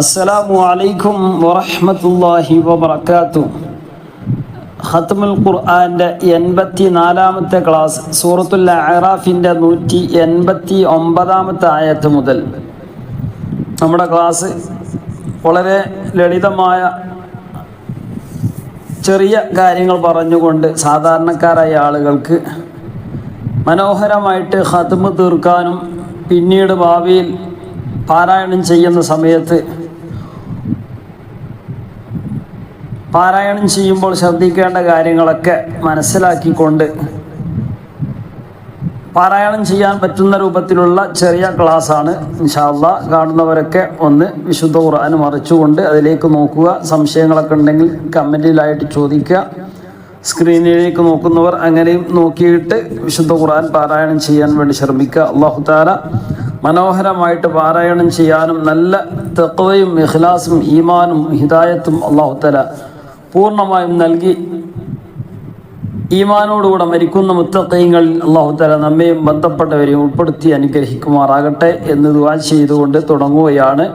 അസ്സലാമു അലൈക്കും വറഹ്മത്തുള്ളാഹി വബറകാതുഹു. ഖത്മുൽ ഖുർആന്റെ 84-ാമത്തെ ക്ലാസ് സൂറത്തുൽ അഅറാഫിന്റെ 189-ാമത്തെ ആയത്ത് മുതൽ നമ്മുടെ ക്ലാസ് വളരെ ലളിതമായ ചെറിയ കാര്യങ്ങൾ പറഞ്ഞുകൊണ്ട് സാധാരണക്കാരായ ആളുകൾക്ക് മനോഹരമായിട്ട് ഖത്മ് തീർക്കാനും പിന്നീട് ഭാവിയിൽ പാരായണം ചെയ്യുന്ന സമയത്ത് പാരായണം ചെയ്യുമ്പോൾ ശ്രദ്ധിക്കേണ്ട കാര്യങ്ങളൊക്കെ മനസ്സിലാക്കിക്കൊണ്ട് പാരായണം ചെയ്യാൻ പറ്റുന്ന രൂപത്തിലുള്ള ചെറിയ ക്ലാസ്സാണ്. ഇൻഷാ അല്ലാഹ് കാണുന്നവരൊക്കെ ഒന്ന് വിശുദ്ധ ഖുർആൻ മറിച്ചുകൊണ്ട് അതിലേക്ക് നോക്കുക. സംശയങ്ങളൊക്കെ ഉണ്ടെങ്കിൽ കമൻറ്റിലായിട്ട് ചോദിക്കുക. സ്ക്രീനിലേക്ക് നോക്കുന്നവർ അങ്ങനെയും നോക്കിയിട്ട് വിശുദ്ധ ഖുർആൻ പാരായണം ചെയ്യാൻ വേണ്ടി ശ്രമിക്കുക. അല്ലാഹു തആല മനോഹരമായിട്ട് പാരായണം ചെയ്യാനും നല്ല തഖ്വയും ഇഖ്ലാസും ഈമാനും ഹിദായത്തും അല്ലാഹു തആല പൂർണ്ണമായും നൽകി ഈമാനോടുകൂടെ മരിക്കുന്ന മുത്തഖീങ്ങളിൽ അല്ലാഹു തആല നമ്മയും ബന്ധപ്പെട്ടവരെയും ഉൾപ്പെടുത്തി അനുഗ്രഹിക്കുമാറാകട്ടെ എന്ന് ദുആ ചെയ്തുകൊണ്ട് തുടങ്ങുകയാണ്.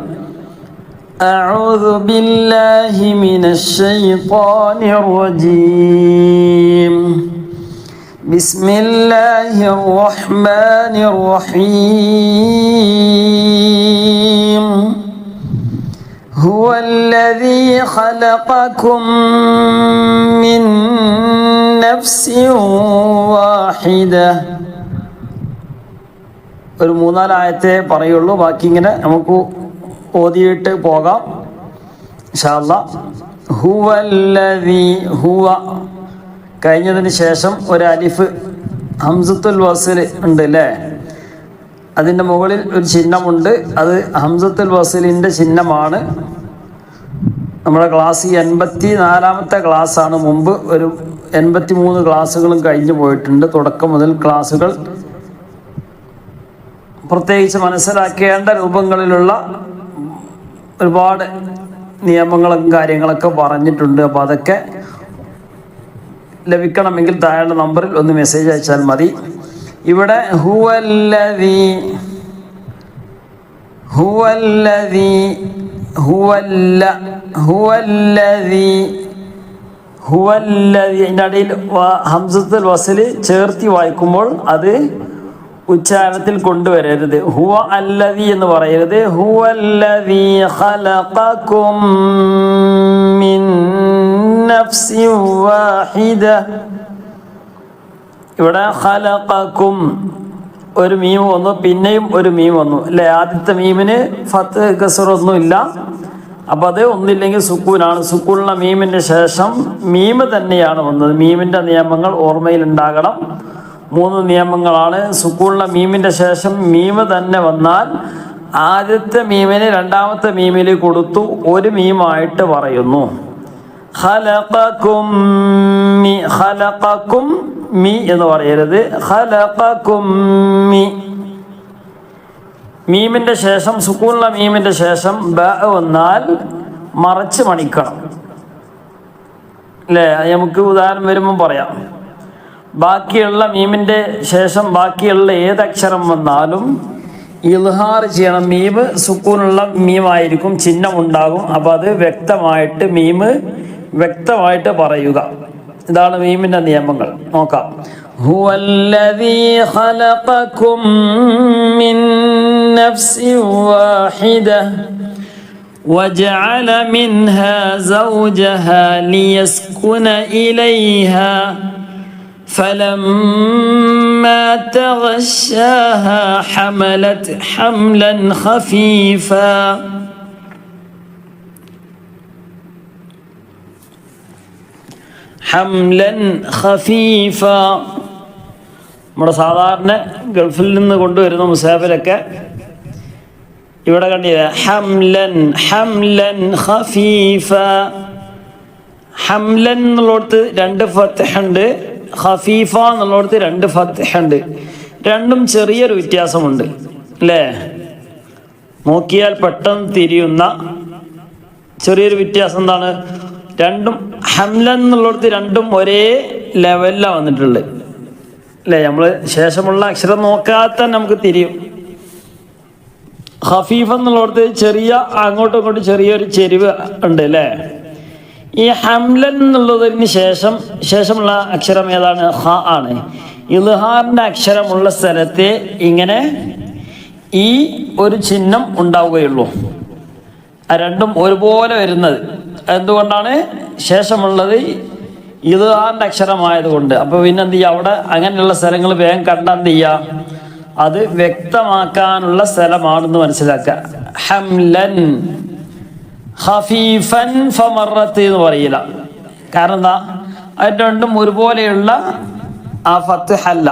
അഊദു ബില്ലാഹി മിനശ് ശൈത്വാനിർ റജീം. ബിസ്മില്ലാഹിർ റഹ്മാനിർ റഹീം. ഹുവല്ലദീ ഖലഖകും മിൻ നഫ്സിൻ വാഹിദ. ഒരു 3-4 ആയത്തെ പറയുള്ളൂ, ബാക്കി ഇങ്ങനെ നമുക്ക് ഓതിയിട്ട് പോകാം ഇൻഷാ അല്ലാഹ്. ഹുവല്ലദീ, ഹുവ കഴിഞ്ഞതിന് ശേഷം ഒരു അലിഫ് ഹംസത്തുൽ വസ്ൽ ഉണ്ട് അല്ലേ, അതിൻ്റെ മുകളിൽ ഒരു ചിഹ്നമുണ്ട്. അത് ഹംസത്തുൽ വസ്ലിൻ്റെ ചിഹ്നമാണ്. നമ്മുടെ ക്ലാസ് 84-ാമത്തെ ക്ലാസ്സാണ്. മുമ്പ് ഒരു 83 ക്ലാസ്സുകളും കഴിഞ്ഞു പോയിട്ടുണ്ട്. തുടക്കം മുതൽ ക്ലാസ്സുകൾ പ്രത്യേകിച്ച് മനസ്സിലാക്കേണ്ട രൂപങ്ങളിലുള്ള ഒരുപാട് നിയമങ്ങളും കാര്യങ്ങളൊക്കെ പറഞ്ഞിട്ടുണ്ട്. അപ്പോൾ അതൊക്കെ ലഭിക്കണമെങ്കിൽ താഴെ നമ്പറിൽ ഒന്ന് മെസ്സേജ് അയച്ചാൽ മതി. ഇവിടെ ഹുവല്ലദീ, ഹുവല്ലദീ, ഹുവല്ല, ഹുവല്ലദീ, ഹുവല്ലദീ അതിൻ്റെ അടിയിൽ ഹംസത്തുൽ വസ്ല് ചേർത്തി വായിക്കുമ്പോൾ അത് ഉച്ചാരണത്തിൽ കൊണ്ടുവരരുത്. ഹുവ അല്ലദീ എന്ന് പറയരുത്. ഹുവല്ലദീ ഖലഖകും മിൻ നഫ്സിൻ വാഹിദ. ഇവിടെ ഖലഖകും ഒരു മീം വന്നു, പിന്നെയും ഒരു മീം വന്നു അല്ലേ. ആദ്യത്തെ മീമിന് ഫത്ത് കസ്റൊന്നും ഇല്ല, അപ്പം അത് ഒന്നില്ലെങ്കിൽ സുക്കൂനാണ്. സുക്കൂനുള്ള മീമിൻ്റെ ശേഷം മീമ് തന്നെയാണ് വന്നത്. മീമിൻ്റെ നിയമങ്ങൾ ഓർമ്മയിലുണ്ടാകണം. 3 നിയമങ്ങളാണ്. സുക്കൂനുള്ള മീമിൻ്റെ ശേഷം മീമ് തന്നെ വന്നാൽ ആദ്യത്തെ മീമിന് രണ്ടാമത്തെ മീമിൽ കൊടുത്തു ഒരു മീമായിട്ട് പറയുന്നു. ഖലഖകും മി, ഖലഖകും മി എന്ന് പറയരുത്. ഖലഖകും മി, മീമിൻ്റെ ശേഷം സുക്കൂനുള്ള മീമിൻ്റെ ശേഷം ബ വന്നാൽ മറച്ച് മണിക്കണം അല്ലേ. നമുക്ക് ഉദാഹരണം വരുമ്പം പറയാം. ബാക്കിയുള്ള മീമിൻ്റെ ശേഷം ബാക്കിയുള്ള ഏതക്ഷരം വന്നാലും ഇൽഹാർ ചെയ്യണം. മീമ് സുക്കൂനുള്ള മീമായിരിക്കും, ചിഹ്നം ഉണ്ടാകും. അപ്പോൾ അത് വ്യക്തമായിട്ട് മീമ് വ്യക്തമായിട്ട് പറയുക. ഇതാണ് മീമിൻ്റെ നിയമങ്ങൾ. നോക്കാം. ഹുവല്ലദീ ഖലഖകും മിൻ നഫ്സിൻ വാഹിദ വജഅല മിൻഹാ സൗജഹാ ലിയസ്കുന ഇലൈഹാ فلما تغشاها حملت حملا خفيفا. ഹംലൻ ഖഫീഫ. നമ്മുടെ സാധാരണ ഗൾഫിൽ നിന്ന് കൊണ്ടുവരുന്ന മുസാഫിലൊക്കെ ഇവിടെ കണ്ടില്ല. ഹംലൻ, ഹംലൻ ഖഫീഫ. ഹംലൻ എന്നുള്ളടത്ത് 2 ഫത്ഹുണ്ട്, ഖഫീഫ എന്നുള്ളടത്ത് 2 ഫത്ഹുണ്ട്. രണ്ടും ചെറിയൊരു വ്യത്യാസമുണ്ട് അല്ലേ. നോക്കിയാൽ പെട്ടെന്ന് തിരിയുന്ന ചെറിയൊരു വ്യത്യാസം എന്താണ്? രണ്ടും ഹംലൻ എന്നുള്ളടത്ത് രണ്ടും ഒരേ ലെവലിലാണ് വന്നിട്ടുള്ളത് അല്ലേ. നമ്മൾ ശേഷമുള്ള അക്ഷരം നോക്കാത്ത നമുക്ക് തിരിയും. ഖഫീഫ് എന്നുള്ളടത്ത് ചെറിയ അങ്ങോട്ടും ഇങ്ങോട്ടും ചെറിയൊരു ചെരിവ് ഉണ്ട് അല്ലേ. ഈ ഹംലൻ എന്നുള്ളതിന് ശേഷമുള്ള അക്ഷരം ഏതാണ്? ഹ ആണ്. ഇൽഹാറിൻ്റെ അക്ഷരമുള്ള സ്ഥലത്ത് ഇങ്ങനെ ഈ ഒരു ചിഹ്നം ഉണ്ടാവുകയുള്ളൂ. രണ്ടും ഒരുപോലെ വരുന്നത് എന്തുകൊണ്ടാണ്? ശേഷമുള്ളത് ഇൽഹാറിൻ്റെ അക്ഷരമായതുകൊണ്ട്. അപ്പോൾ പിന്നെ എന്ത് ചെയ്യുക? അവിടെ അങ്ങനെയുള്ള സ്ഥലങ്ങൾ വേഗം കണ്ടാൽ എന്ത് ചെയ്യുക? അത് വ്യക്തമാക്കാനുള്ള സ്ഥലമാണെന്ന് മനസ്സിലാക്കുക. ഹംലൻ ഖഫീഫൻ ഫമറത്ത് എന്ന് പറയില്ല. കാരണം എന്താ? അത് രണ്ടും ഒരുപോലെയുള്ള ആ ഫത്ഹ അല്ല,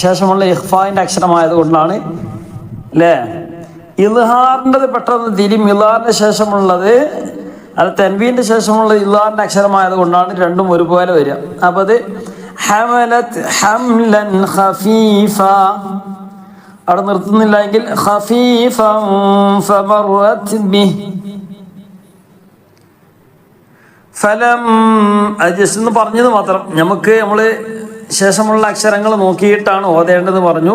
ശേഷമുള്ള ഇഖ്ഫാന്റെ അക്ഷരമായതുകൊണ്ടാണ് അല്ലേ. ഇൽഹാറിൻ്റെത് പെട്ടെന്ന് തിരിയും. ഇൽഹാറിന്റെ ശേഷമുള്ളത് അത് തൻവീന്റെ ശേഷമുള്ള ഇൽഹാറിന്റെ അക്ഷരമായതുകൊണ്ടാണ് രണ്ടും ഒരുപോലെ വരിക. അപ്പോൾ അത് ഹമലത് ഹംലൻ ഖഫീഫ അവിടെ നിർത്തുന്നില്ല എങ്കിൽ ഖഫീഫൻ ഫമറത് ബിഹി ഫലം. അത് ജസ്റ്റ് ഒന്ന് പറഞ്ഞത് മാത്രം. നമ്മൾ ശേഷമുള്ള അക്ഷരങ്ങൾ നോക്കിയിട്ടാണ് ഓതേണ്ടത് പറഞ്ഞു.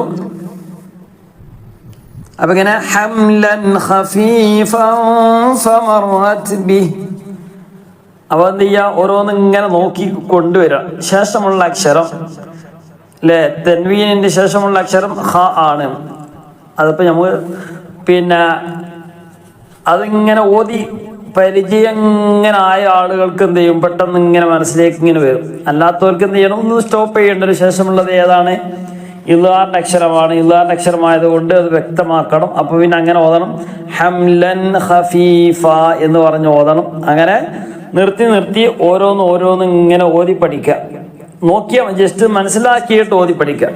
അപ്പൊ ഇങ്ങനെ ഹംലൻ ഖഫീഫൻ ഫമറത് ബിഹി. അപ്പൊ എന്ത് ചെയ്യുക? ഓരോന്ന് ഇങ്ങനെ നോക്കി കൊണ്ടുവരിക. ശേഷമുള്ള അക്ഷരം അല്ലേ, തൻവീനിന്റെ ശേഷമുള്ള അക്ഷരം ഹ ആണ്. അതിപ്പോ നമ്മൾ പിന്നെ അതിങ്ങനെ ഓതി പരിചയം ഇങ്ങനെ ആയ ആളുകൾക്ക് എന്ത് ചെയ്യും? പെട്ടെന്ന് ഇങ്ങനെ മനസ്സിലേക്ക് ഇങ്ങനെ വരും. അല്ലാത്തവർക്ക് എന്ത് ചെയ്യണം? ഒന്ന് സ്റ്റോപ്പ് ചെയ്യേണ്ട. ഒരു ശേഷമുള്ളത് ഏതാണ്? ഇൽഹാറിന്റെ അക്ഷരമാണ്. ഇൽഹാറിന്റെ അക്ഷരമായതുകൊണ്ട് അത് വ്യക്തമാക്കണം. അപ്പൊ പിന്നെ അങ്ങനെ ഓതണം. ഹംലൻ ഖഫീഫ എന്ന് പറഞ്ഞ് ഓതണം. അങ്ങനെ നിർത്തി ഓരോന്ന് ഇങ്ങനെ ഓതി പഠിക്കുക. നോക്കിയാൽ ജസ്റ്റ് മനസ്സിലാക്കിയിട്ട് ഓതി പഠിക്കുക.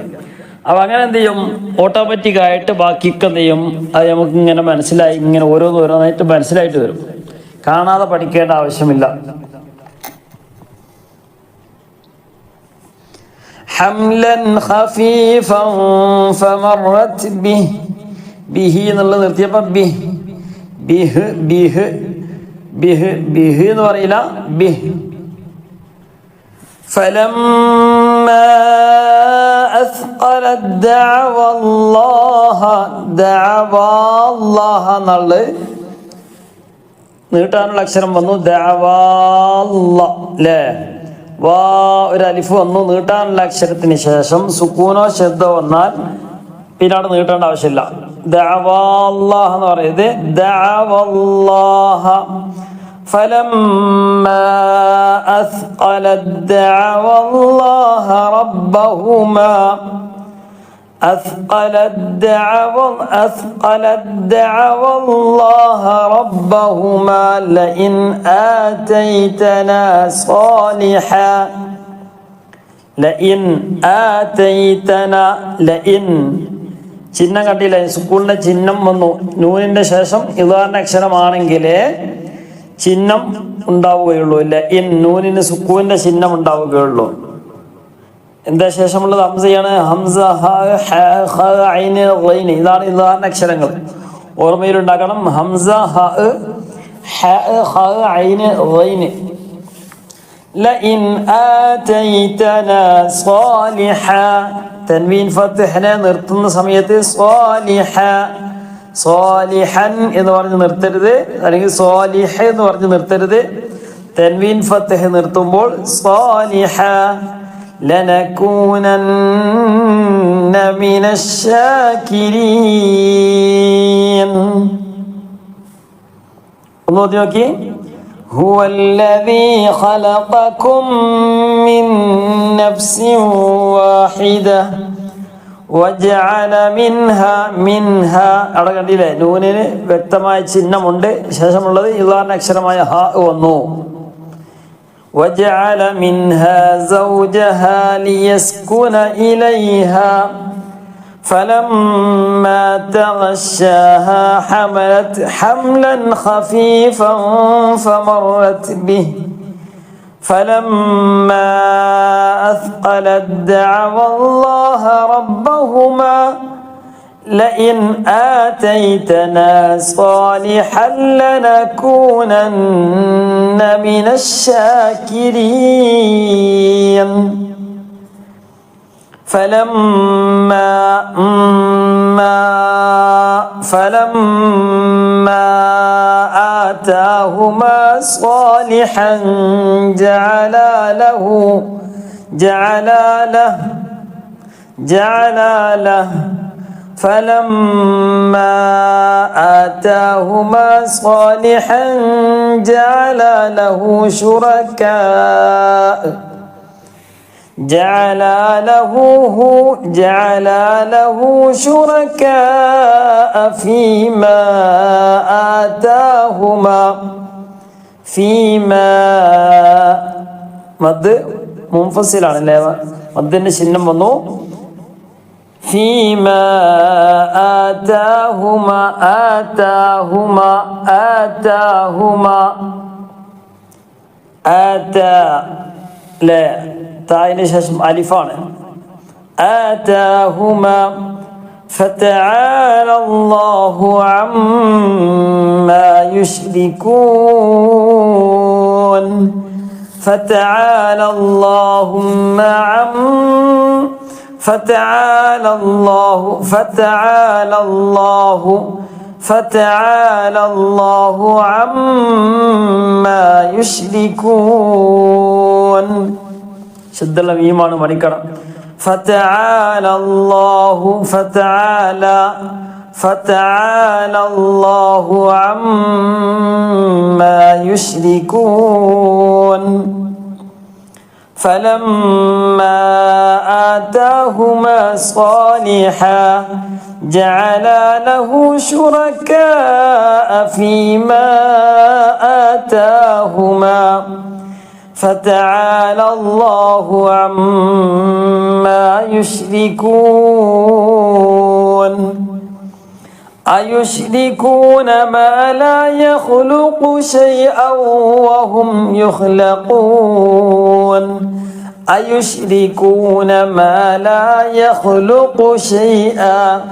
അപ്പൊ അങ്ങനെ എന്ത് ചെയ്യും? ഓട്ടോമാറ്റിക്കായിട്ട് ബാക്കിയൊക്കെ എന്ത് ചെയ്യും? അത് നമുക്ക് ഇങ്ങനെ മനസ്സിലായി, ഇങ്ങനെ ഓരോന്നായിട്ട് മനസ്സിലായിട്ട് വരും. കാണാതെ പഠിക്കേണ്ട ആവശ്യമില്ല. ഹംലൻ ഖഫീഫൻ ഫമറത് ബിഹി. ബിഹി എന്നുള്ളത് നിർത്തിയപ്പോൾ ബിഹ് എന്ന് പറയില്ല, ബിഹ്. فلما أثقلت دعوى الله എന്നുള്ളത് നീട്ടാനുള്ള അക്ഷരം വന്നു. ദഅവാല്ല അല്ലേ. വാ ഒരു അലിഫ് വന്നു. നീട്ടാനുള്ള അക്ഷരത്തിന് ശേഷം സുക്കൂനോ ശബ്ദോ വന്നാൽ പിന്നെ അവിടെ നീട്ടേണ്ട ആവശ്യമില്ല. ദഅവാല്ലാഹ് എന്ന് പറയുന്നത് ദഅവല്ലാഹ. فلما أثقلت دعوى الله ربهما أثقلت دعوى الله ربهما لئن آتيتنا صالحا لئن ചിഹ്നം കണ്ടില്ല? സുക്കൂണിന്റെ ചിഹ്നം വന്നു. നൂനിന്റെ ശേഷം ഇൽഹാറിന്റെ അക്ഷരമാണെങ്കിൽ ചിഹ്നം ഉണ്ടാവുകയുള്ളൂ. ലഇൻ നൂനിന് സുക്കൂന്റെ ചിഹ്നം ഉണ്ടാവുകയുള്ളൂ. എന്താ ശേഷമുള്ളത്? ഹംസയാണ്. ഹംസ ഹ ഹ ഐൻ ഗൈൻ. ഇതാണ് ഇൽഹാറിന്റെ അക്ഷരങ്ങൾ. ഓർമ്മയിലുണ്ടാക്കണം. ഹംസ ഹ ഹ ഐൻ ഗൈൻ. ലഇൻ ആതൈതനാ സാലിഹ. തൻവീൻ ഫത്ഹനെ നിർത്തുന്ന സമയത്ത് സാലിഹൻ എന്ന് പറഞ്ഞ് നിർത്തരുത്, അല്ലെങ്കിൽ സാലിഹ എന്ന് പറഞ്ഞ് നിർത്തരുത്. തൻവീൻ ഫത്ഹ നിർത്തുമ്പോൾ സാലിഹ. ലനകൂനന്ന മിനശ് ശാകിരീൻ. ഒന്ന് ഓതി നോക്കി. ഹുവല്ലദീ ഖലഖകും മിൻ നഫ്സിൻ വാഹിദ വജഅല മിൻഹ. അവിടെ കണ്ടില്ലേ? നൂനിന് വ്യക്തമായ ചിഹ്നമുണ്ട്. ശേഷമുള്ളത് ഇൽഹാറിന്റെ അക്ഷരമായ ഹ വന്നു. وجعل منها زوجها ليسكن إليها فلما تغشاها حملت حملا خفيفا فمرت به فلما أثقلت دعوى الله ربهما لئن آتيتنا صالحا لنكونن من الشاكرين فلما فلما آتاهما صالحا جعلا له فلما آتاهما صالحا جعلا له شركاء فيما آتاهما മദ് മുൻഫസിലാണല്ലേ മദ്ദിന്റെ ചിഹ്നം വന്നു فيما آتاهما لا തായിന് ശേഷം അലിഫാണ് آتاهما فتعالى الله عما يشركون فتعالى الله عما يشركون ശുദ്ധുള്ള മീമാണ് മണിക്കണം فتعالى الله عما يشركون فلما آتاهما صالحا جعلا له شركاء فيما آتاهما فتعالى الله عما يشركون أيشركون ما لا يخلق شيئا وهم يخلقون أيشركون ما لا يخلق شيئا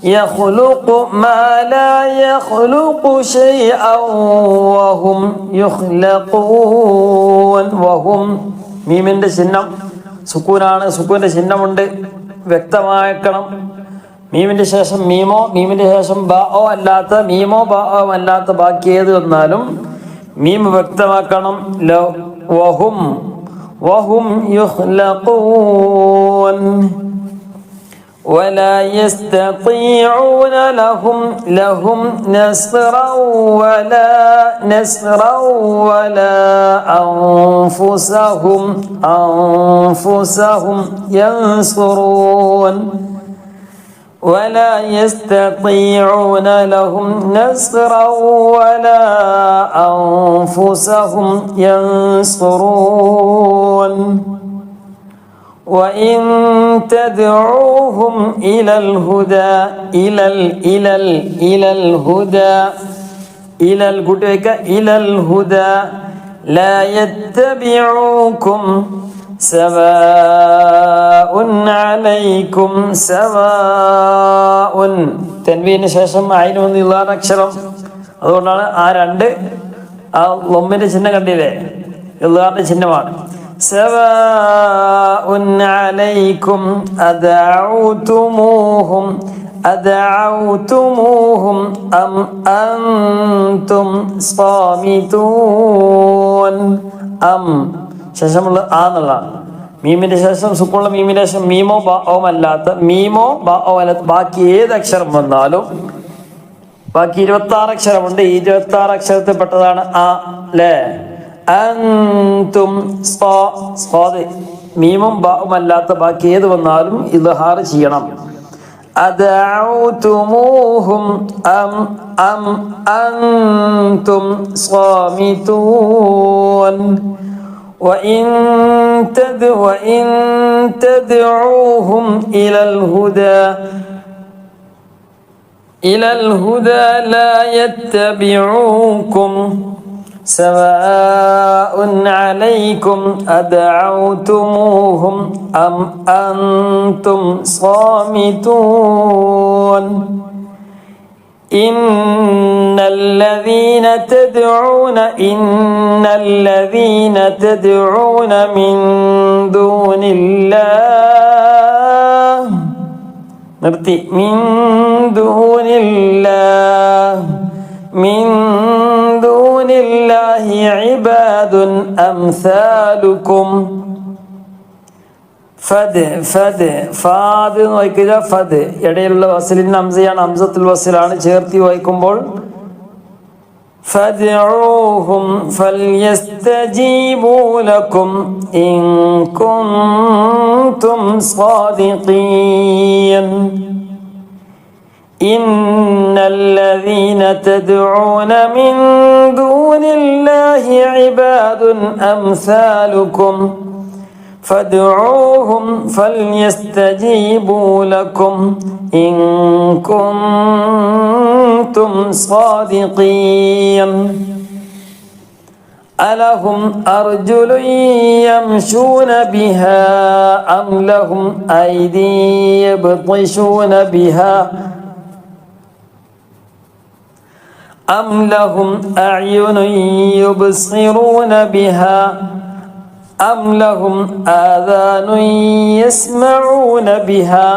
يخلق ما لا يخلق شيئا وهم يخلقون وهم മീമിന്റെ ചിഹ്നം സുക്കൂനാണ് സുക്കൂന്റെ ചിഹ്നമുണ്ട് വ്യക്തമാക്കണം മീമിന്റെ ശേഷം മീമിന്റെ ശേഷം ബാഓ അല്ലാത്ത അല്ലാത്ത ബാക്കി ഏത് വന്നാലും മീം വ്യക്തമാക്കണം വഹും യുഖ്ലഖൂൻ ولا يستطيعون لهم نصرا ولا أنفسهم ينصرون ولا يستطيعون لهم نصرا ولا أنفسهم ينصرون وإن تدعوهم إلى الهدى إلى الهدى لا يتبعوكم سواء عليكم തൻവീന് ശേഷം അയിന് വന്നില്ലാത്ത അക്ഷരം അതുകൊണ്ടാണ് ആ രണ്ട് ആ ലൊമ്മിന്റെ ചിഹ്നം കണ്ടില്ലേ ഇല്ലാത്ത ചിഹ്നമാണ് سواء عليكم أدعوتموهم أم أنتم صامتون ശേഷമുള്ള ആന്നുള്ളതാണ് മീമിന്റെ ശേഷം സുക്കുള്ള മീമിന്റെ ശേഷം മീമോ അല്ലാത്ത ബാക്കി ഏത് അക്ഷരം വന്നാലും ബാക്കി 26 അക്ഷരമുണ്ട് ഈ 26 അക്ഷരത്തിൽ പെട്ടതാണ് ആ അല്ലേ അൻതും മീമും ബാവും അല്ലാത്ത ബാക്കി ഏത് വന്നാലും ഇദ്ഹാർ ചെയ്യണം അദഅഉതുമൂഹും അം അൻതും സ്വാമിതൂൻ وإن تدعوهم إلى الهدى لا يتبعوكم سواء عليكم أدعوتموهم أم أنتم صامتون إن الذين تدعون من دون الله നിർത്തി. മിൻ ദൂനില്ലാഹി ഇബാദുൻ അംസാലുക്കും. ഫദ് ഫാദ് വായിക്കുക. ഫദ് ഇടയിലുള്ള വസലിന് ഹംസയാണ്, ഹംസത്തുൽ വസലാണ്. ചേർത്തി വായിക്കുമ്പോൾ ഫദ്ഉഹും ഫൽയസ്തജീബൂ ലക്കും ഇൻ കുൻതും സ്വാദിഖീൻ. ഇന്നല്ലദീന തദ്ഊന മിൻ ദൂനില്ലാഹി ഇബാദുൻ അംസാലുക്കും ഫദ്ഉഹും ഫൽയസ്തജീബൂ ലക്കും ഇൻ കുൻതും സ്വാദിഖീൻ. അലഹും അർജുലുൻ യംശൂന ബിഹാ അം ലഹും ഐദി യബ്തിശൂന ബിഹാ അം ലഹും അഅ്യുനുൻ യുബ്സിറൂന ബിഹാ أم لهم آذان يسمعون بها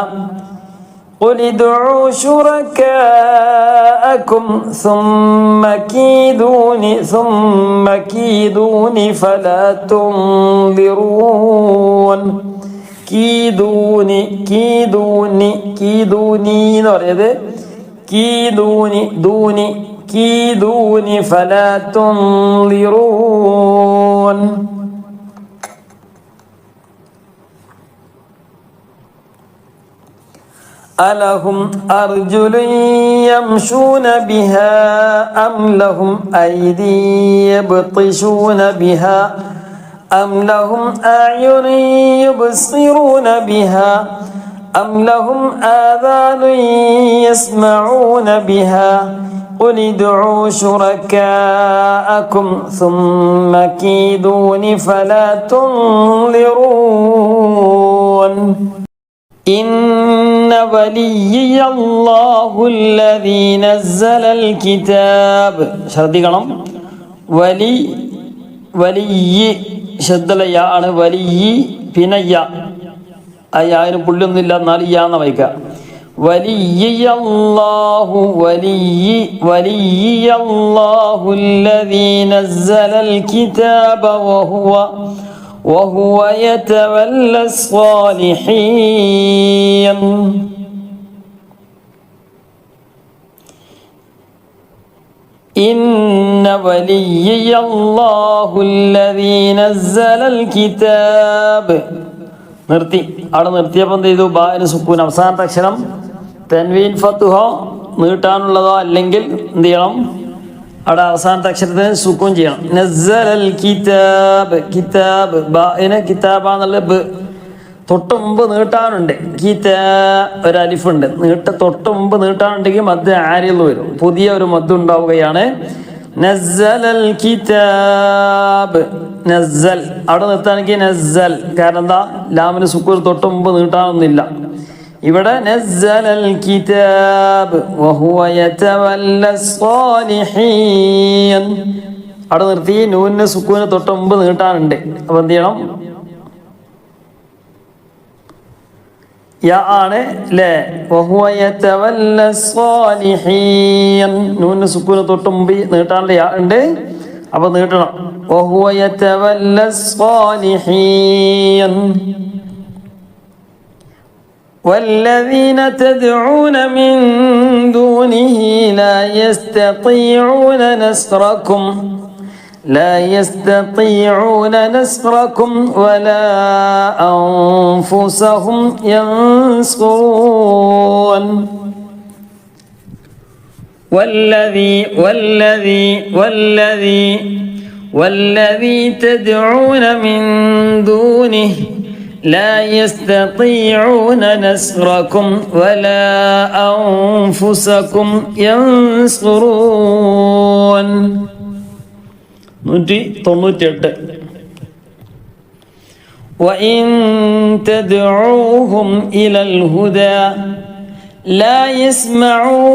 قل ادعوا شركاءكم ثم كيدوني فلا تنظرون. കീദൂനി എന്ന് പറയുന്നത് കീദൂനി ഫലാ തുൻളിറൂൻ. അലഹും അർജുലുൻ യംശൂന ബിഹാ അം ലഹും ഐദി യബ്തിശൂന ബിഹാ അം ലഹും അഅ്യുനുൻ യുബ്സിറൂന ബിഹാ അം ലഹും ആദാനുൻ യസ്മഊന ബിഹാ ഖുൽ ഇദ്ഉ ശുറകാഅക്കും സുമ്മ കീദൂനി ഫലാ തുൻളിറൂൻ. ഇന്ന വലിയല്ലാഹുല്ലദീ നസ്സലൽ കിതാബ്. ശ്രദ്ധിക്കണം, വലിയ ശബ്ദലയ ആണ്. വലിയ പിന്നെ യ, ആ യാതിന് പുള്ളിയൊന്നുമില്ല, എന്നാലും യാ എന്ന് വായിക്കുക. വലിയല്ലാഹുല്ലദീ നസ്സലൽ കിതാബ وهو يتولى الصالحين. إن وليي الله الذي نزل الكتاب. നിർത്തി. അവിടെ നിർത്തിയപ്പോൾ എന്ത് ചെയ്തു? ബാഇന് സുക്കൂൻ. അവസാനത്തെ അക്ഷരം തൻവീൻ ഫത്ഹോ നീട്ടാനുള്ളതോ അല്ലെങ്കിൽ എന്ത് ചെയ്യണം? അവിടെ അവസാനത്തെ അക്ഷരത്തിന് സുക്കൂൻ ചെയ്യണം. നസ്സലൽ കിതാബ്. കിതാബ് ബാഇന് കിതാബാന്നുള്ള ബ് തൊട്ട് മുമ്പ് നീട്ടാനുണ്ട്. ഒരു അലിഫുണ്ട്. തൊട്ട് മുമ്പ് നീട്ടാനുണ്ടെങ്കിൽ മദ് ആരിൽ വരും, പുതിയ ഒരു മദ് ഉണ്ടാവുകയാണ്. നസ്സലൽ കിതാബ്. നസ്സൽ അവിടെ നിർത്താണെങ്കിൽ നസ്സൽ. കാരണം എന്താ? ലാമിന് സുക്കൂൻ തൊട്ട് മുമ്പ് നീട്ടാനൊന്നുമില്ല. ഇവിടെ നസ്സലൽ കിതാബ് വഹുവ യതവല്ല സ്വാലിഹീൻ. അവിടെ നിർത്തി. നൂനിന് സുക്കൂന് തൊട്ട് മുമ്പ് നീട്ടാനുണ്ട്. അപ്പൊ എന്ത് ചെയ്യണം? യാ ആണ് അല്ലേ? വഹുവ യതവല്ല സ്വാലിഹീൻ. നൂനിന് സുക്കൂന് തൊട്ട് മുമ്പ് നീട്ടാനുള്ള യാ ഉണ്ട്. അപ്പൊ നീട്ടണം. വഹുവ യതവല്ല സ്വാലിഹീൻ. والذين تدعون من دونه لا يستطيعون نصركم ولا أنفسهم ينصرون. والذي تدعون من دونه لا يستطيعون نصركم ولا أنفسكم ينصرون. 198. وإن تدعوهم إلى الهدى لا يسمعوا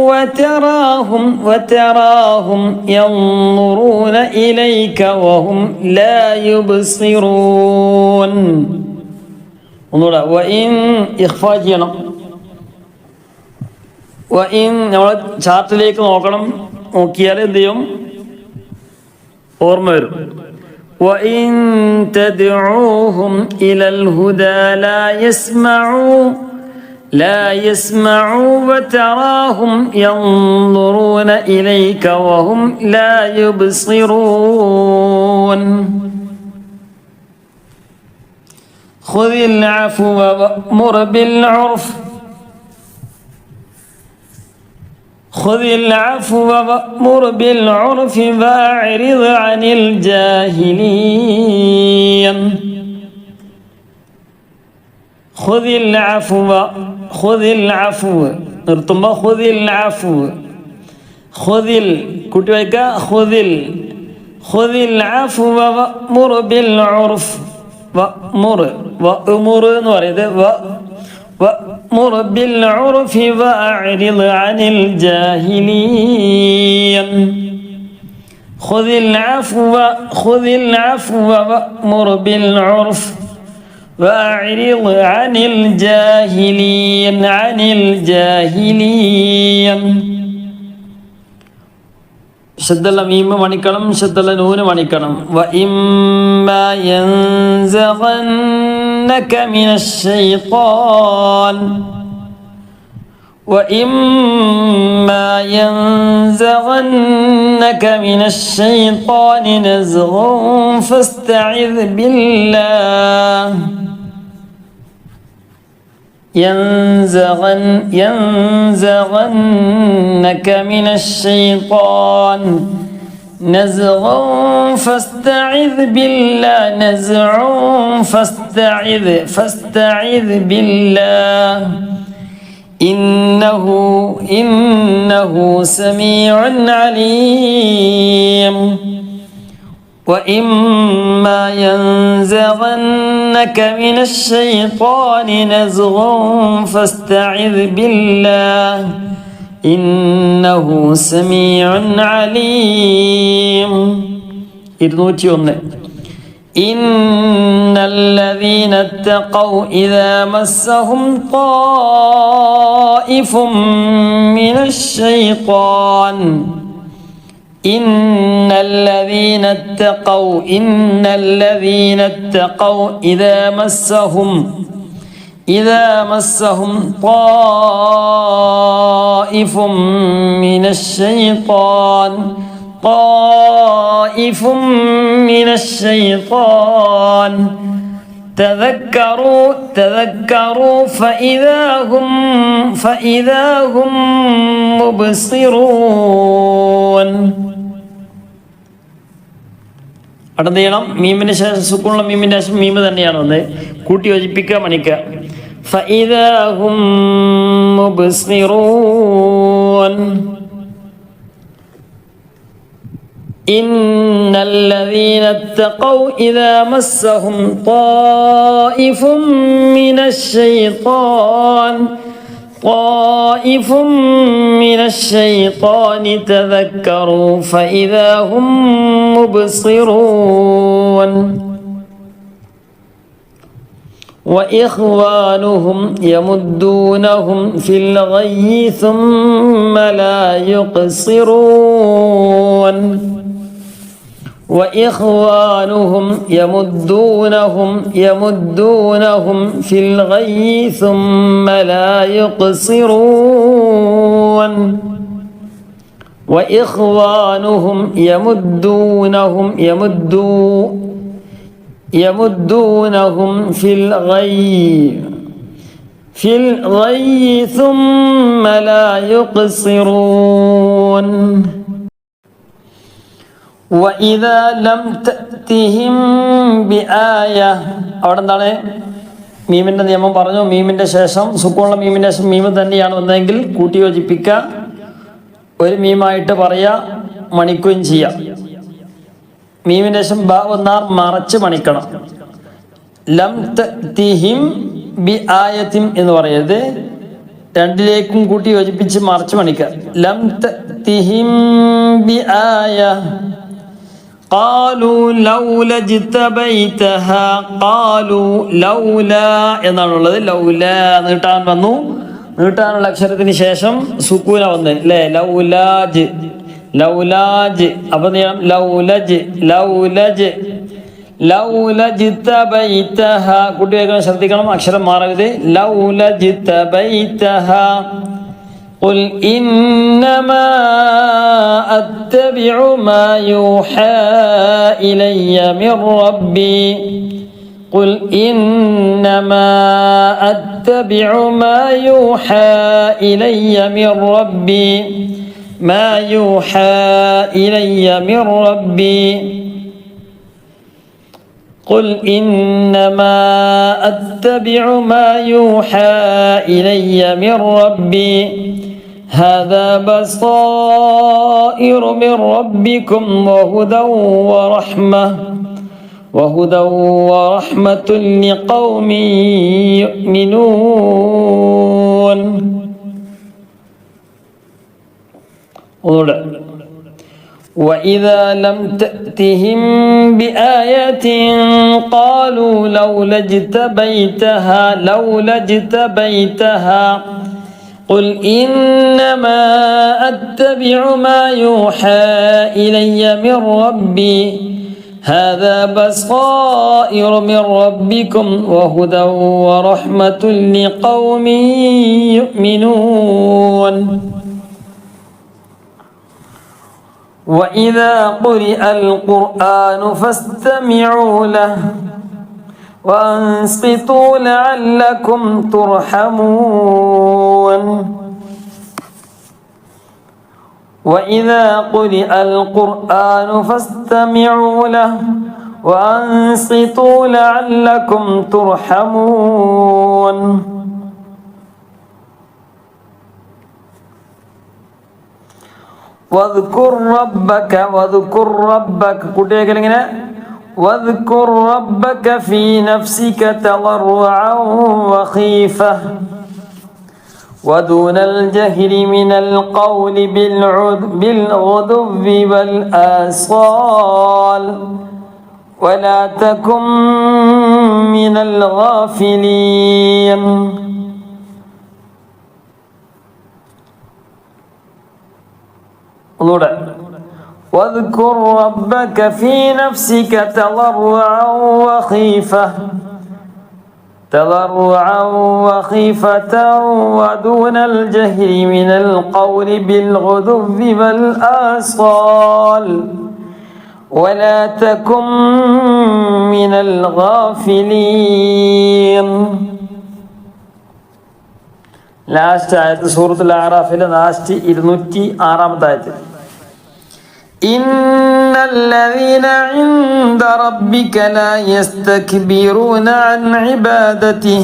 وتراهم ينظرون إليك وهم لا يبصرون. ഒന്നുകൂടെ. വഇൻ ഇഖ്ഫാ ചെയ്യണം. നമ്മൾ ചാർട്ടിലേക്ക് നോക്കണം, നോക്കിയാൽ എന്ത് ചെയ്യും, ഓർമ്മ വരും. وَإِن تَدْعُوهُمْ إِلَى الْهُدَى لَا يَسْمَعُوا وَتَرَاهُمْ يَنظُرُونَ إِلَيْكَ وَهُمْ لَا يُبْصِرُونَ خُذِ الْعَفْوَ وَأْمُرْ بِالْعُرْفِ خذ العفو وأمر بالعرف وأعرض عن الجاهلين خذ العفو നിർത്തുമ്പോൾ കൂട്ടി വയ്ക്കുക. خذ العفو وأمر بالعرف وأمر എന്ന് പറയുന്നത് وأمر بالعرف وأعرض عن الجاهلين خذ العفو وأمر بالعرف وأعرض عن الجاهلين ശദ്ദുള്ള മീമ് മണിക്കണം, ശദ്ദുള്ള നൂന് മണിക്കണം. وإما ينزغنك من الشيطان وإما ينزغنك من الشيطان نزغ فاستعذ بالله ينزغنك من الشيطان نزغ فاستعذ بالله فاستعذ بالله إنه سميع عليم وإما ينزغنك من الشيطان نزغ فاستعذ بالله إنه سميع عليم 201 إن الذين اتقوا إذا مسهم طائف من الشيطان إن الذين اتقوا إذا مسهم طائف من الشيطان تذكروا فإذا هم مبصرون. അടുത്ത ചെയ്യണം, മീമിന് ശേഷം സുക്കൂണുള്ള മീമിൻ്റെ ശേഷം മീമ് തന്നെയാണ് വന്നത്. കൂട്ടി യോജിപ്പിക്കുക, മണിക്കുക. فإذا هم مبصرون إن الذين اتقوا إذا مسهم طائف من الشيطان تذكروا فإذا هم مبصرون وإخوانهم يمدونهم في الغي ثم لا يقصرون وإخوانهم يمدونهم في الغي ثم لا يقصرون وإخوانهم يمدونهم في الغي ثم لا يقصرون وإذا لم تأتهم بآية. അവിടെ എന്താണ്, മീമിൻ്റെ നിയമം പറഞ്ഞു. മീമിൻ്റെ ശേഷം സുക്കൂണുള്ള മീമിൻ്റെ ശേഷം മീമ് തന്നെയാണ് വന്നതെങ്കിൽ കൂട്ടി യോജിപ്പിക്കുക, ഒരു മീമായിട്ട് പറയുക, മണിക്കുകയും ചെയ്യാം. മീമിൻ്റെ ശേഷം ബ വന്നാൽ മറച്ച് മണിക്കണം. ലം തഅ്തിഹിം ബി ആയത്തിൻ എന്ന് പറയരുത്, രണ്ടിലേക്കും കൂട്ടി യോജിപ്പിച്ച് മറച്ച് മണിക്കുക. ലം തഅ്തിഹിം ബി ആയ ഖാലു ലൗല ജിതബൈതഹാ ഖാലു ലൗല എന്നാണുള്ളത്. ലൗല നീട്ടാൻ വന്നു, നീട്ടാനുള്ള അക്ഷരത്തിന് ശേഷം സുക്കൂന വന്ന് അല്ലേ, ലൗലാജ് ലൗലാജ്. അപ്പൊ നീളം ലൗലജ് ലൗലജ് ലൗലജിതബൈതഹ. കുട്ടി വേഗം ശ്രദ്ധിക്കണം, അക്ഷരം മാറരുത്. ലൗലജിതബൈതഹ. قل إنما أتبع ما يوحى إلي من ربي قل إنما أتبع ما يوحى إلي من ربي ما يوحى إلي من ربي قل إنما أتبع ما يوحى إلي من ربي هذا بصائر من ربكم وهدى ورحمة لقوم يؤمنون. وإذا لم تأتهم بآية قالوا لولا اجتبيتها قل إنما أتبع ما يوحى إلي من ربي هذا بصائر من ربكم وهدى ورحمة لقوم يؤمنون. وإذا قرئ القرآن فاستمعوا له وأنصتوا لعلكم ترحمون. وإذا قرئ القرآن فاستمعوا له وأنصتوا لعلكم ترحمون. واذكر ربك കുട്ടികൾക്ക് ഇങ്ങനെ واذكر ربك في نفسك تضرعا وخيفة ودون الجهر من القول بالغدو والآصال ولا تكن من الغافلين. واذكر ربك في نفسك تضرعا وخيفة ودون الجهر من القول بالغدو والآصال ولا تكن من الغافلين. ലാസ്റ്റ് ആയത്ത് സൂറത്തുൽ അഅറാഫിലെ ലാസ്റ്റ് 206-ാമത്തെ ആയത്ത്. إن الذين عند ربك لا يستكبرون عن عبادته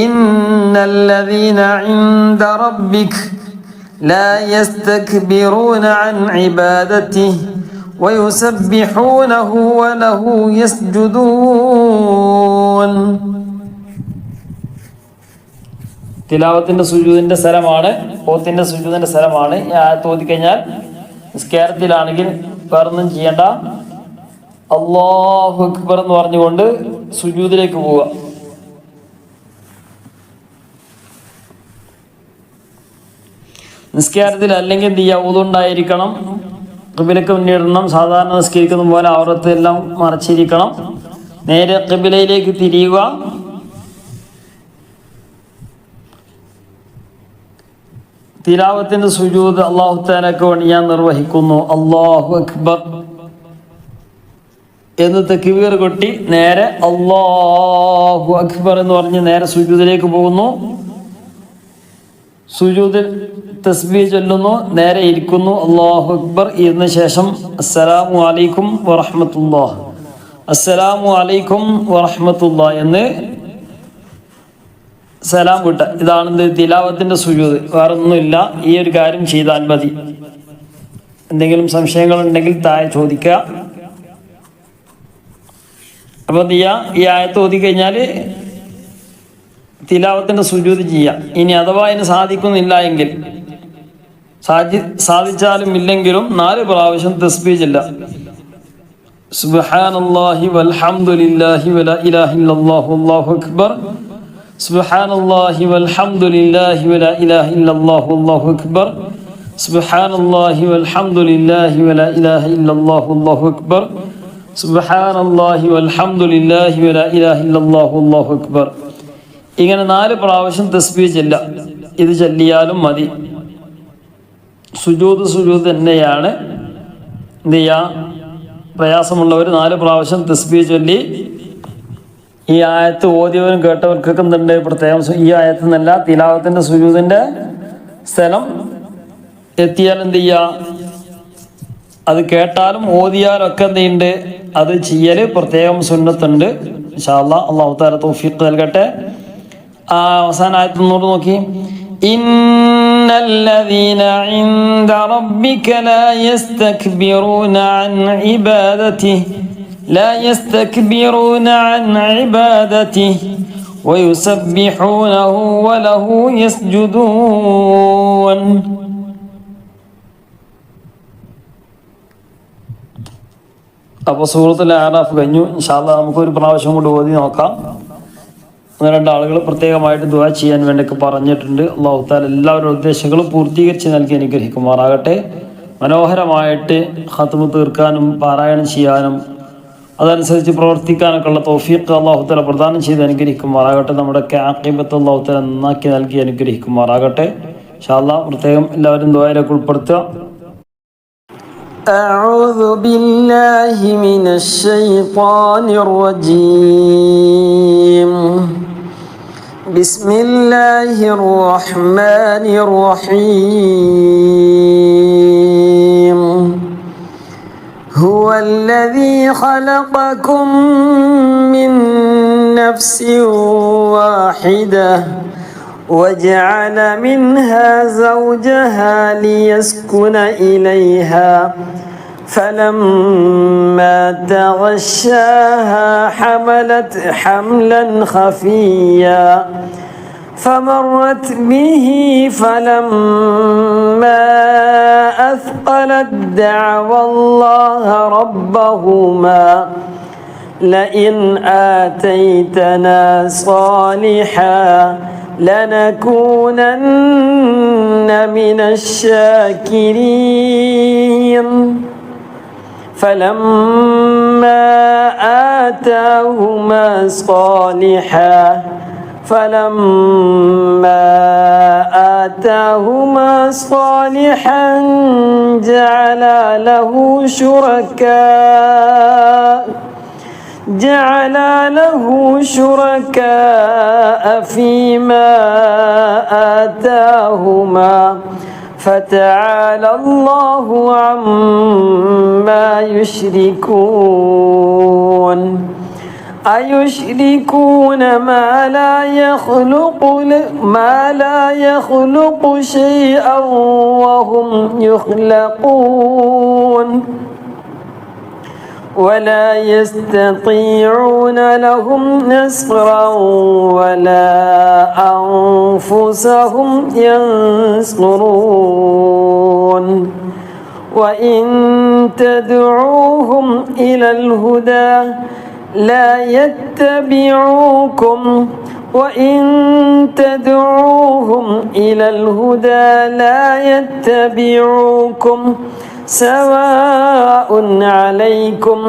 إن الذين عند ربك لا يستكبرون عن عبادته ويسبحونه وله يسجدون. തിലാവത്തിന്റെ സുജൂദിന്റെ സ്ഥലമാണ്, ഓത്തിന്റെ സുജൂദിന്റെ സ്ഥലമാണ്. ഈ ആയത്ത് ഓതിക്കഴിഞ്ഞാൽ നിസ്കാരത്തിലാണെങ്കിൽ വേറൊന്നും ചെയ്യണ്ട, അല്ലാഹു അക്ബർ എന്ന് പറഞ്ഞുകൊണ്ട് സുജൂദിലേക്ക് പോവുക. നിസ്കാരത്തിൽ അല്ലെങ്കിൽ എന്ത് ചെയ്യുക, വുളുണ്ടായിരിക്കണം, ഖിബിലക്ക് മുന്നിടണം. സാധാരണ നിസ്കരിക്കുന്ന പോലെ ഔറത്ത് എല്ലാം മറച്ചിരിക്കണം. നേരെ ഖിബിലയിലേക്ക് തിരിയുക. തിലാവത്തിന്റെ സുജൂദ് അല്ലാഹു തആലക്ക് വേണ്ടി ഞാൻ നിർവഹിക്കുന്നു, അല്ലാഹു അക്ബർ എന്ന് തക്ബീർ കൊട്ടി നേരെ അല്ലാഹു അക്ബർ എന്ന് പറഞ്ഞ് നേരെ സുജൂദിലേക്ക് പോകുന്നു. സുജൂദിൽ തസ്ബീഹ് ചൊല്ലുന്നു, നേരെ ഇരിക്കുന്നു, അല്ലാഹു അക്ബർ. ഇതിന് ശേഷം അസ്സലാമു അലൈക്കും വറഹ്മത്തുള്ളാഹ്, അസ്സലാമു അലൈക്കും വറഹ്മത്തുള്ളാഹ് എന്ന് സലാം വിട്ട. ഇതാണ് തിലാവത്തിന്റെ സുജൂദ്. വേറൊന്നുമില്ല. ഈ ഒരു കാര്യം ചെയ്താൽ മതി. എന്തെങ്കിലും സംശയങ്ങൾ ഉണ്ടെങ്കിൽ താഴെ ചോദിക്കുക. അപ്പൊ എന്ത് ചെയ്യുക, ഈ ആയത്ത് ഓതി കഴിഞ്ഞാൽ തിലാവത്തിന്റെ സുജൂദ് ചെയ്യാം. ഇനി അഥവാ അതിന് സാധിക്കുന്നില്ല എങ്കിൽ, സാധിച്ചാലും ഇല്ലെങ്കിലും 4 പ്രാവശ്യം തസ്ബീഹ് ചൊല്ലുക. സുബ്ഹാനല്ലാഹി വൽഹംദുലില്ലാഹി വലാ ഇലാഹ ഇല്ലല്ലാഹു അല്ലാഹു അക്ബർ സുബ്ഹാനല്ലാഹി വൽഹംദുലില്ലാഹി വലാ ഇലാഹ ഇല്ലല്ലാഹു അല്ലാഹു അക്ബർ. സുബ്ഹാനല്ലാഹി വൽഹംദുലില്ലാഹി വലാ ഇലാഹ ഇല്ലല്ലാഹു അല്ലാഹു അക്ബർ. സുബ്ഹാനല്ലാഹി വൽഹംദുലില്ലാഹി വലാ ഇലാഹ ഇല്ലല്ലാഹു അല്ലാഹു അക്ബർ. ഇങ്ങനെ 4 പ്രാവശ്യം തസ്ബീഹ് ചൊല്ലുക. ഇത് ചൊല്ലിയാലും മതി. സുജൂദ് തന്നെയാണ്. എന്ത് ചെയ്യുക? പ്രയാസമുള്ളവർ 4 പ്രാവശ്യം തസ്ബീഹ് ചൊല്ലി ഈ ആയത്ത് ഓതിയവരും കേട്ടവർക്കൊക്കെ എന്തുണ്ട് പ്രത്യേകം? ഈ ആയത്ത് എന്നല്ല, തിലാവത്തിൻ്റെ സുജൂദിൻ്റെ സ്ഥലം എത്തിയാൽ എന്ത് ചെയ്യുക? അത് കേട്ടാലും ഓതിയാലും ഒക്കെ എന്ത് ചെയ്യുന്നുണ്ട്? അത് ചെയ്യൽ പ്രത്യേകം സുന്നത്തുണ്ട്. ഇൻഷാ അല്ലാഹ് അല്ലാഹു തആല തൗഫീഖ് നൽകട്ടെ. അവസാന ആയത്ത് ഒന്നുകൂടി നോക്കി. ഇന്നല്ലദീന ഇൻദ റബ്ബിക ലാ യസ്തക്ബിറൂന അൻ ഇബാദതിഹി വയുസബ്ബിഹൂനഹു വലഹു യസ്ജുദൂൻ. അപ്പോൾ സൂറത്തുൽ അഅറാഫ് കഴിഞ്ഞു. ഇൻഷാ അല്ലാഹ് നമുക്കൊരു പ്രാവശ്യം കൂടി ഓതി നോക്കാം. 1-2 ആളുകൾ പ്രത്യേകമായിട്ട് ദുആ ചെയ്യാൻ വേണ്ടിയൊക്കെ പറഞ്ഞിട്ടുണ്ട്. അല്ലാഹു തആല എല്ലാവരുടെ ഉദ്ദേശങ്ങളും പൂർത്തീകരിച്ച് നൽകി അനുഗ്രഹിക്കുമാറാകട്ടെ. മനോഹരമായിട്ട് ഖത്മ് തീർക്കാനും പാരായണം ചെയ്യാനും അതനുസരിച്ച് പ്രവർത്തിക്കാനൊക്കെ ഉള്ള തൗഫീഖ് അല്ലാഹു തആല പ്രദാനം ചെയ്ത് അനുഗ്രഹിക്കുമാറാകട്ടെ. നമ്മുടെ ആഖിബത്ത് അല്ലാഹു തആല നന്നാക്കി നൽകി അനുഗ്രഹിക്കുമാറാകട്ടെ. ഇൻഷാ അല്ലാഹ് പ്രത്യേകം എല്ലാവരും ദുആയിലേക്ക് ഉൾപ്പെടുത്തുക. أعوذ بالله من الشيطان الرجيم. بسم الله الرحمن الرحيم. هو الذي خلقكم من نفس واحدة وجعل منها زوجها ليسكن إليها فلما تغشاها حملت حملا خفيا فمرت به فلما أثقلت دعوى الله ربهما لئن آتيتنا صالحا لنكونن من الشاكرين. فلما آتاهما صالحا جعل له شركاء فيما آتاهما فتعالى الله عما يشركون. أيشركون ما لا يخلق شيئا وهم يخلقون ولا يستطيعون لهم نصرا ولا أنفسهم ينصرون. وإن تدعوهم إلى الهدى لا يتبعوكم سواء عليكم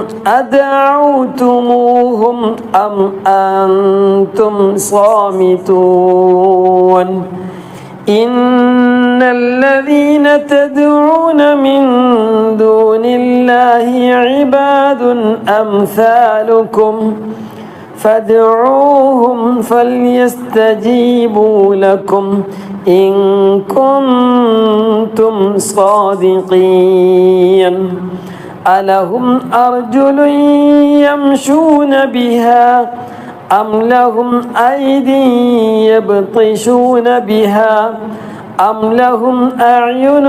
أدعوتموهم أم أنتم صامتون. إن الذين تدعون من دون الله عباد أمثالكم فادعوهم فليستجيبوا لكم إن كنتم صادقين. ألهم أرجل يمشون بها أم لهم أيدي يبطشون بها أم لهم أعين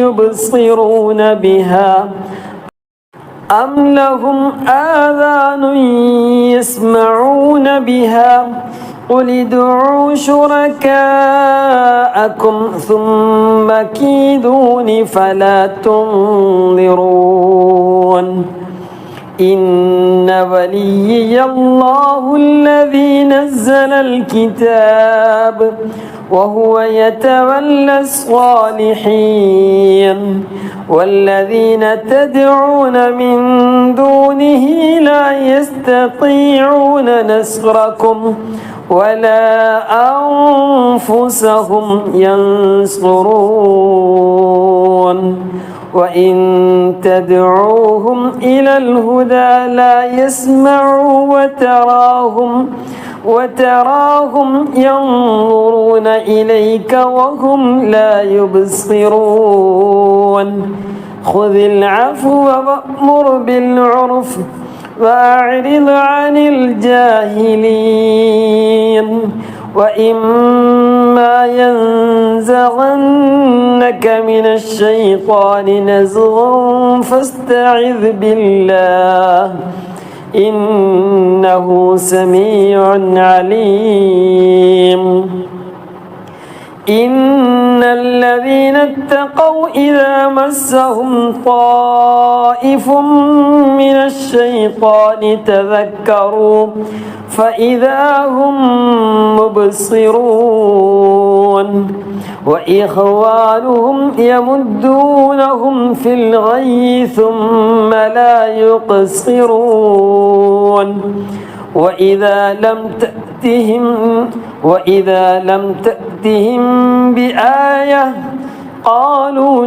يبصرون بها أم لهم آذان يسمعون بها قل ادعوا شركاءكم ثم كيدون فلا تنظرون. إن وليي الله الذي نزل الكتاب وهو يتولى الصالحين والذين تدعون من دونه لا يستطيعون نصركم ولا أنفسهم ينصرون وإن تدعوهم إلى الهدى لا يسمعوا وتراهم ينظرون إليك وهم لا يبصرون خذ العفو وأمر بالعرف وأعرض عن الجاهلين وإما ينزغنك من الشيطان نزغ فاستعذ بالله إنه سميع عليم إن الذين اتقوا إذا مسهم طائف من الشيطان تذكروا فإذا هم مبصرون وإخوانهم يمدونهم في الغي ثم لا يقصرون وإذا لم تأتهم بآية قالوا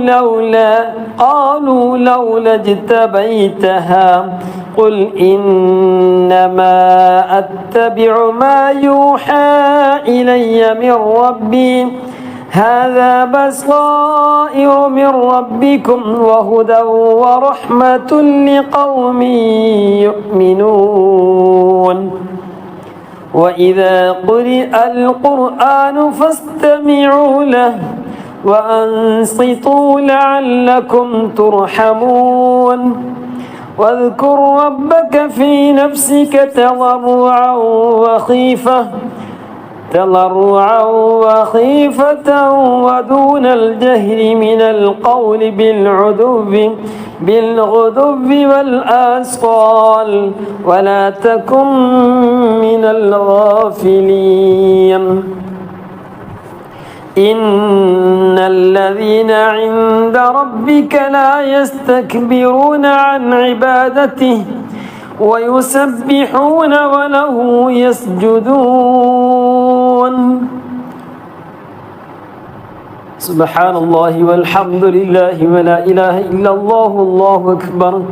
لولا اجتبيتها قل إنما أتبع ما يوحى إلي من ربي هذا بصائر من ربكم وهدى ورحمة لقوم يؤمنون وإذا قرئ القرآن فاستمعوا له وأنصتوا لعلكم ترحمون واذكر ربك في نفسك تضرعا وخيفة ودون الجهر من القول بالغدو والآصال ولا تكن من الغافلين إن الذين عند ربك لا يستكبرون عن عبادته ويسبحون وله يسجدون سبحان الله والحمد لله ولا إله إلا الله والله أكبر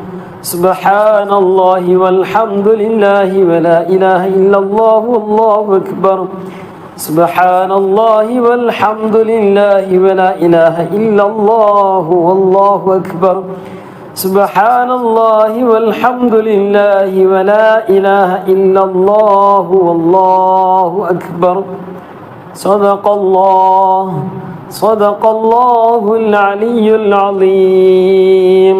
سبحان الله والحمد لله ولا إله إلا الله والله أكبر سبحان الله والحمد لله ولا إله إلا الله والله أكبر سبحان الله والحمد لله ولا إله إلا الله والله أكبر صدق الله العلي العظيم.